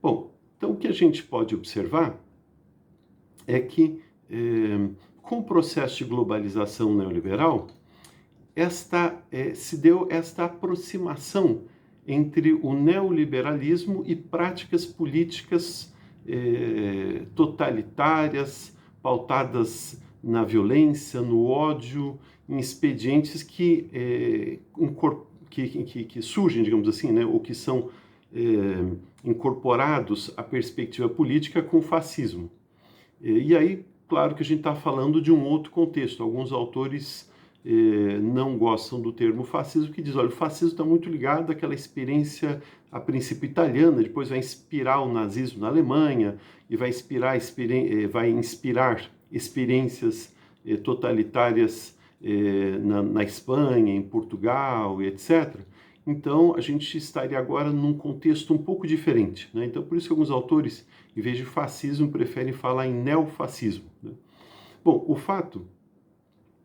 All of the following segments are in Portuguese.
Bom, então o que a gente pode observar é que, com o processo de globalização neoliberal, se deu esta aproximação entre o neoliberalismo e práticas políticas totalitárias, pautadas na violência, no ódio, em expedientes que surgem, digamos assim, né, ou que são incorporados à perspectiva política com o fascismo. E aí, claro que a gente está falando de um outro contexto. Alguns autores não gostam do termo fascismo, que diz, olha, o fascismo está muito ligado àquela experiência, a princípio italiana, depois vai inspirar o nazismo na Alemanha, e vai inspirar experiências totalitárias na Espanha, em Portugal, etc. Então, a gente estaria agora num contexto um pouco diferente, né? Então, por isso que alguns autores, em vez de fascismo, preferem falar em neofascismo, né? Bom, o fato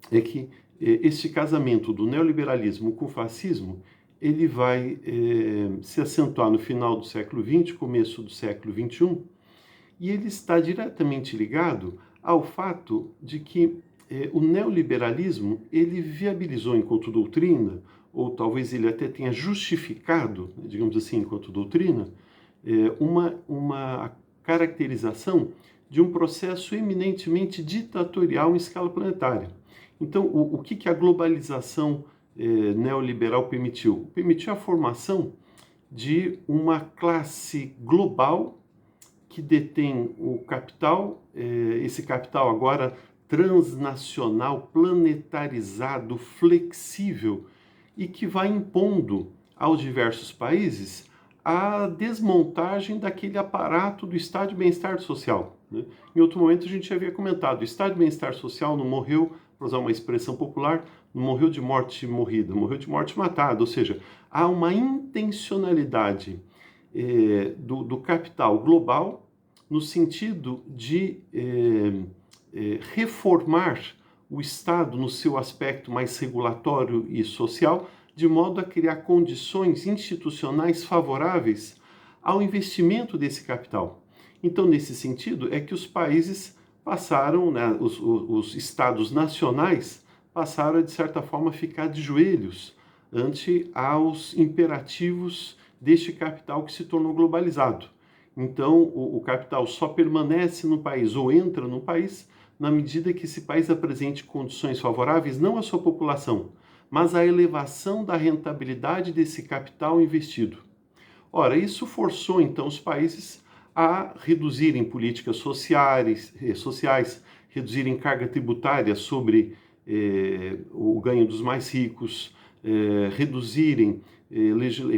é que este casamento do neoliberalismo com o fascismo, ele vai se acentuar no final do século XX, começo do século XXI, e ele está diretamente ligado ao fato de que o neoliberalismo, ele viabilizou enquanto doutrina, ou talvez ele até tenha justificado, digamos assim, enquanto doutrina, uma caracterização de um processo eminentemente ditatorial em escala planetária. Então, o que a globalização neoliberal permitiu? Permitiu a formação de uma classe global que detém o capital, esse capital agora transnacional, planetarizado, flexível, e que vai impondo aos diversos países a desmontagem daquele aparato do estado de bem-estar social, né? Em outro momento a gente já havia comentado, o estado de bem-estar social não morreu, para usar uma expressão popular, não morreu de morte morrida, morreu de morte matada, ou seja, há uma intencionalidade do capital global no sentido de reformar o Estado no seu aspecto mais regulatório e social, de modo a criar condições institucionais favoráveis ao investimento desse capital. Então, nesse sentido, é que os países passaram, né, os estados nacionais passaram a, de certa forma, ficar de joelhos ante aos imperativos deste capital que se tornou globalizado. Então, o capital só permanece no país ou entra no país na medida que esse país apresente condições favoráveis não à sua população, mas à elevação da rentabilidade desse capital investido. Ora, isso forçou então os países a reduzirem políticas sociais, reduzirem carga tributária sobre o ganho dos mais ricos, reduzirem,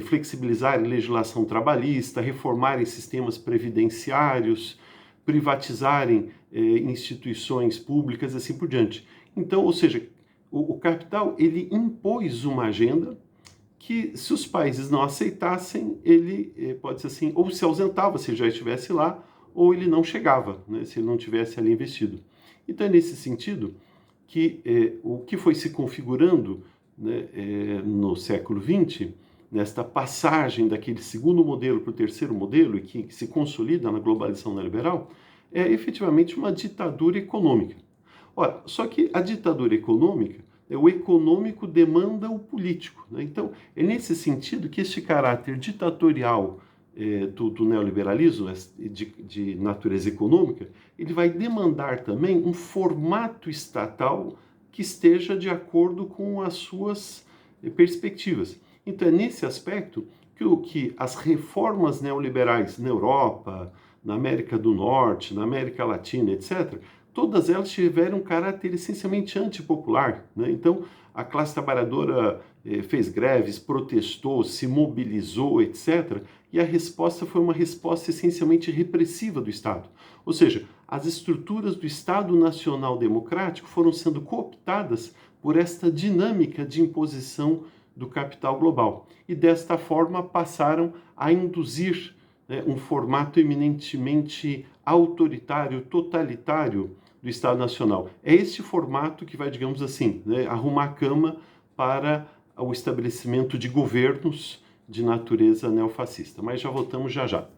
flexibilizarem legislação trabalhista, reformarem sistemas previdenciários, privatizarem instituições públicas e assim por diante. Então, ou seja, o capital ele impôs uma agenda que, se os países não aceitassem, ele, pode ser assim, ou se ausentava se já estivesse lá, ou ele não chegava, né, se ele não tivesse ali investido. Então, é nesse sentido que o que foi se configurando, né, no século XX, nesta passagem daquele segundo modelo para o terceiro modelo, e que se consolida na globalização neoliberal, é efetivamente uma ditadura econômica. Ora, só que a ditadura econômica, o econômico demanda o político, né? Então, é nesse sentido que este caráter ditatorial do neoliberalismo, de natureza econômica, ele vai demandar também um formato estatal que esteja de acordo com as suas perspectivas. Então, é nesse aspecto que as reformas neoliberais na Europa, na América do Norte, na América Latina, etc., todas elas tiveram um caráter essencialmente antipopular, né? Então, a classe trabalhadora fez greves, protestou, se mobilizou, etc., e a resposta foi uma resposta essencialmente repressiva do Estado. Ou seja, as estruturas do Estado Nacional Democrático foram sendo cooptadas por esta dinâmica de imposição do capital global. E desta forma passaram a induzir um formato eminentemente autoritário, totalitário do Estado Nacional. É este formato que vai, digamos assim, arrumar a cama para o estabelecimento de governos de natureza neofascista. Mas já voltamos já já.